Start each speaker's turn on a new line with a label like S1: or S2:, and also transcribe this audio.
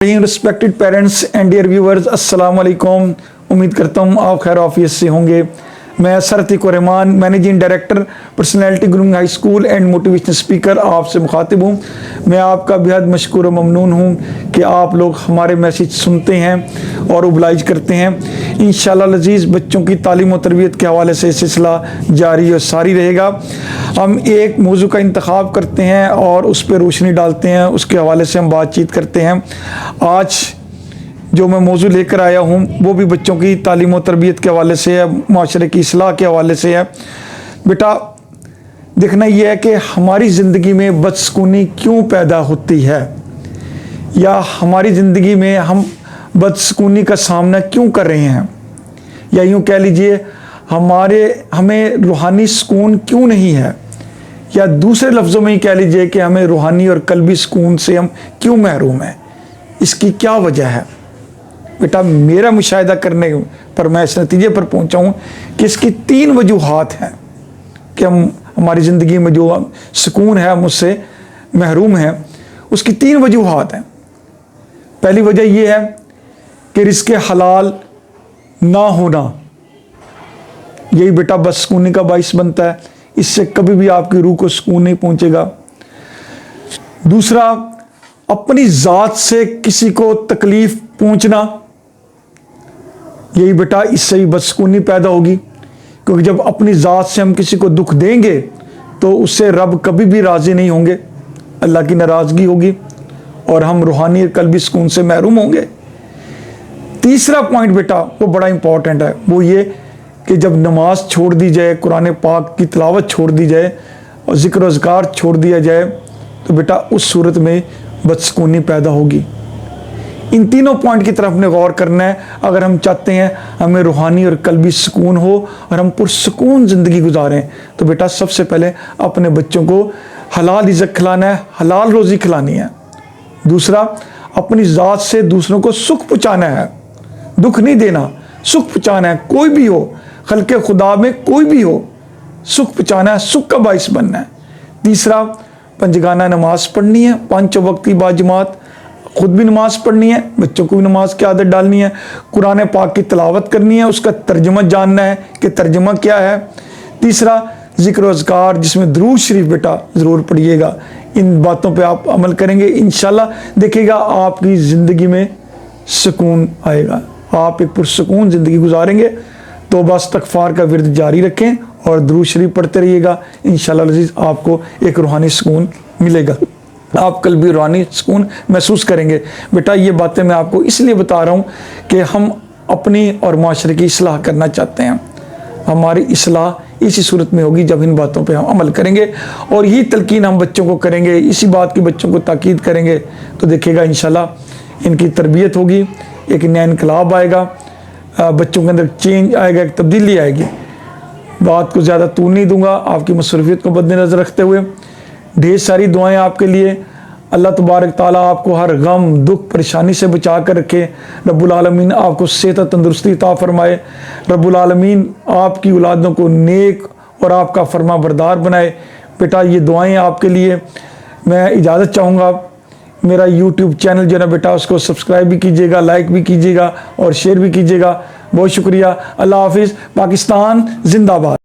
S1: Respected parents and dear viewers, अस्सलाम वालेकुम। उम्मीद करता हूँ आप खैर ऑफिस से होंगे। मैं sir Atiqur Rahman, managing director personality grooming high school and motivational speaker आपसे मुखातिब हूँ। मैं आपका बेहद मशकूर व ममनून हूँ कि आप लोग हमारे मैसेज सुनते हैं और ओबलाइज करते हैं। इंशाअल्लाह लजीज़ बच्चों की तालीम और तरबियत के हवाले से सिलसिला जारी और सारी रहेगा। हम एक मौजू का इंतखाब करते हैं और उस पर रोशनी डालते हैं, उसके हवाले से हम बातचीत करते हैं। आज जो मैं मौजू लेकर आया हूँ वो भी बच्चों की तालीम और तरबियत के हवाले से है, माशरे की इस्लाह के हवाले से है। बेटा देखना ये है कि हमारी ज़िंदगी में बदसकूनी क्यों पैदा होती है, या हमारी ज़िंदगी में हम बदसकूनी का सामना क्यों कर रहे हैं, या यूँ कह लीजिए हमें रूहानी सुकून क्यों नहीं है, या दूसरे लफ्ज़ों में ही कह लीजिए कि हमें रूहानी और कल्बी सुकून से हम क्यों महरूम हैं। इसकी क्या वजह है? बेटा मेरा मुशाहिदा करने पर मैं इस नतीजे पर पहुंचा हूं कि इसकी 3 वजूहात हैं कि हमारी ज़िंदगी में जो सुकून है हम उससे महरूम हैं। उसकी 3 वजूहात हैं। पहली वजह यह है कि रिज़्क़ हलाल ना होना, यही बेटा बदसकूनी का बाइस बनता है। इससे कभी भी आपकी रूह को सुकून नहीं पहुंचेगा। दूसरा, अपनी ज़ात से किसी को तकलीफ़ पहुंचना, यही बेटा इससे ही बदसकूनी पैदा होगी, क्योंकि जब अपनी ज़ात से हम किसी को दुख देंगे तो उससे रब कभी भी राज़ी नहीं होंगे, अल्लाह की नाराज़गी होगी और हम रूहानी और कल्बी सुकून से महरूम होंगे। तीसरा पॉइंट बेटा वो बड़ा इंपॉर्टेंट है, वो ये कि जब नमाज छोड़ दी जाए, कुरान पाक की तिलावत छोड़ दी जाए और ज़िक्र अज़कार छोड़ दिया जाए तो बेटा उस सूरत में बदसकूनी पैदा होगी। इन तीनों पॉइंट की तरफ ने गौर करना है अगर हम चाहते हैं हमें रूहानी और कल्बी सुकून हो और हम पुरसुकून ज़िंदगी गुजारें। तो बेटा सबसे पहले अपने बच्चों को हलाल इज़्ज़त खिलाना है, हलाल रोज़ी खिलानी है। दूसरा, अपनी ज़ात से दूसरों को सुख पहुँचाना है, दुख नहीं देना, सुख पहुँचाना है। कोई भी हो, खल्क़े खुदा में कोई भी हो, सुख पहुँचाना है, सुख का बाइस बनना है। तीसरा, पंजगाना नमाज पढ़नी है, 5 वक्त की बाजमात, खुद भी नमाज पढ़नी है, बच्चों को भी नमाज की आदत डालनी है, कुरान पाक की तिलावत करनी है, उसका तर्जुमा जानना है कि तर्जुमा क्या है। तीसरा, ज़िक्र अज़कार जिसमें दुरूद शरीफ बेटा ज़रूर पढ़िएगा। इन बातों पे आप अमल करेंगे, इंशाल्लाह देखिएगा आपकी ज़िंदगी में सुकून आएगा, आप एक पुरसुकून ज़िंदगी गुजारेंगे। तो बस इस्तग़फ़ार का विर्द जारी रखें और दुरूद शरीफ पढ़ते रहिएगा। इंशाल्लाह अज़ीज़ आपको एक रूहानी सुकून मिलेगा, आप कल भी रूहानी सुकून महसूस करेंगे। बेटा ये बातें मैं आपको इसलिए बता रहा हूँ कि हम अपनी और माशरे की इस्लाह करना चाहते हैं। हमारी इस्लाह इसी सूरत में होगी जब इन बातों पे हम अमल करेंगे और यही तलकीन हम बच्चों को करेंगे, इसी बात की बच्चों को ताकीद करेंगे। तो देखिएगा इंशाल्लाह इनकी तरबियत होगी, एक नया इनकलाब आएगा, बच्चों के अंदर चेंज आएगा, एक तब्दीली आएगी। बात को ज़्यादा तूल नहीं दूंगा, आपकी मसरूफियत को मद्देनज़र रखते हुए ढेर सारी दुआएं आपके लिए। अल्लाह तबारक ताला आपको हर गम दुख परेशानी से बचा कर रखे। रब्बुल आलमीन आपको सेहत तंदुरुस्ती अता फरमाए। रब्बुल आलमीन आपकी औलादों को नेक और आपका फरमा बरदार बनाए। बेटा ये दुआएं आपके लिए। मैं इजाज़त चाहूँगा, मेरा यूट्यूब चैनल जो है ना बेटा उसको सब्सक्राइब भी कीजिएगा, लाइक भी कीजिएगा और शेयर भी कीजिएगा। बहुत शुक्रिया। अल्लाह हाफिज़। पाकिस्तान जिंदाबाद।